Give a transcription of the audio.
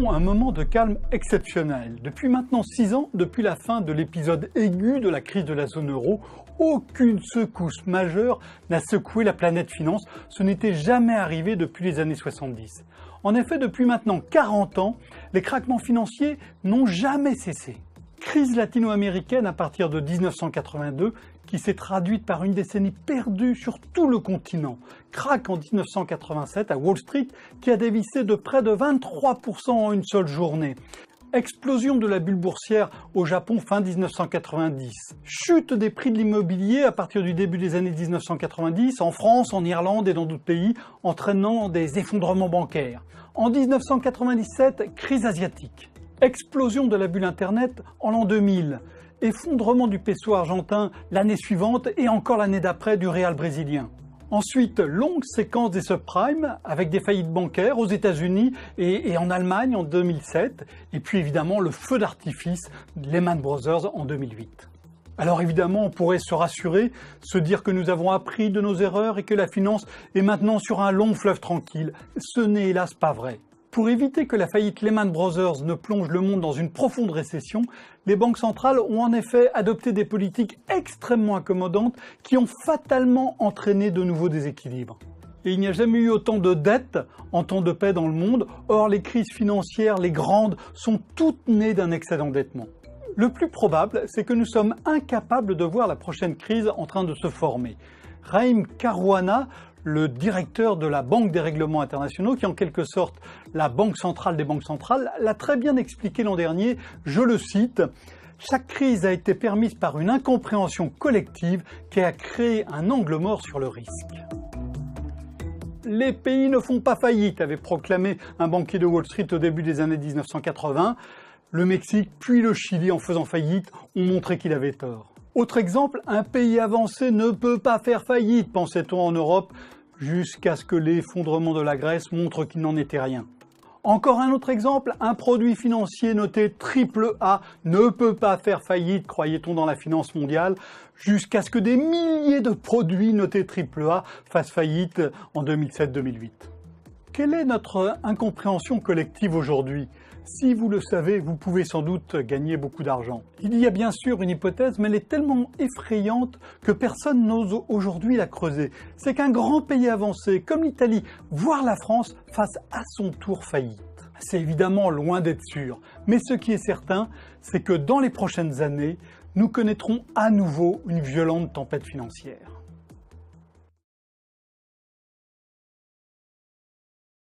vivons un moment de calme exceptionnel. Depuis maintenant 6 ans, depuis la fin de l'épisode aigu de la crise de la zone euro, aucune secousse majeure n'a secoué la planète finance. Ce n'était jamais arrivé depuis les années 70. En effet, depuis maintenant 40 ans, les craquements financiers n'ont jamais cessé. Crise latino-américaine à partir de 1982 qui s'est traduite par une décennie perdue sur tout le continent. Crack en 1987 à Wall Street qui a dévissé de près de 23% en une seule journée. Explosion de la bulle boursière au Japon fin 1990. Chute des prix de l'immobilier à partir du début des années 1990 en France, en Irlande et dans d'autres pays, entraînant des effondrements bancaires. En 1997, crise asiatique. Explosion de la bulle Internet en l'an 2000. Effondrement du peso argentin l'année suivante et encore l'année d'après du réal brésilien. Ensuite, longue séquence des subprimes avec des faillites bancaires aux États-Unis et en Allemagne en 2007. Et puis évidemment le feu d'artifice Lehman Brothers en 2008. Alors évidemment, on pourrait se rassurer, se dire que nous avons appris de nos erreurs et que la finance est maintenant sur un long fleuve tranquille. Ce n'est hélas pas vrai. Pour éviter que la faillite Lehman Brothers ne plonge le monde dans une profonde récession, les banques centrales ont en effet adopté des politiques extrêmement accommodantes qui ont fatalement entraîné de nouveaux déséquilibres. Et il n'y a jamais eu autant de dettes en temps de paix dans le monde, or les crises financières, les grandes, sont toutes nées d'un excès d'endettement. Le plus probable, c'est que nous sommes incapables de voir la prochaine crise en train de se former. Rahim Caruana, le directeur de la Banque des règlements internationaux, qui est en quelque sorte la banque centrale des banques centrales, l'a très bien expliqué l'an dernier, je le cite, « Chaque crise a été permise par une incompréhension collective qui a créé un angle mort sur le risque. » Les pays ne font pas faillite, avait proclamé un banquier de Wall Street au début des années 1980. Le Mexique puis le Chili, en faisant faillite, ont montré qu'il avait tort. Autre exemple, un pays avancé ne peut pas faire faillite, pensait-on en Europe, jusqu'à ce que l'effondrement de la Grèce montre qu'il n'en était rien. Encore un autre exemple, un produit financier noté AAA ne peut pas faire faillite, croyait-on dans la finance mondiale, jusqu'à ce que des milliers de produits notés AAA fassent faillite en 2007-2008. Quelle est notre incompréhension collective aujourd'hui ? Si vous le savez, vous pouvez sans doute gagner beaucoup d'argent. Il y a bien sûr une hypothèse, mais elle est tellement effrayante que personne n'ose aujourd'hui la creuser. C'est qu'un grand pays avancé, comme l'Italie, voire la France, fasse à son tour faillite. C'est évidemment loin d'être sûr, mais ce qui est certain, c'est que dans les prochaines années, nous connaîtrons à nouveau une violente tempête financière.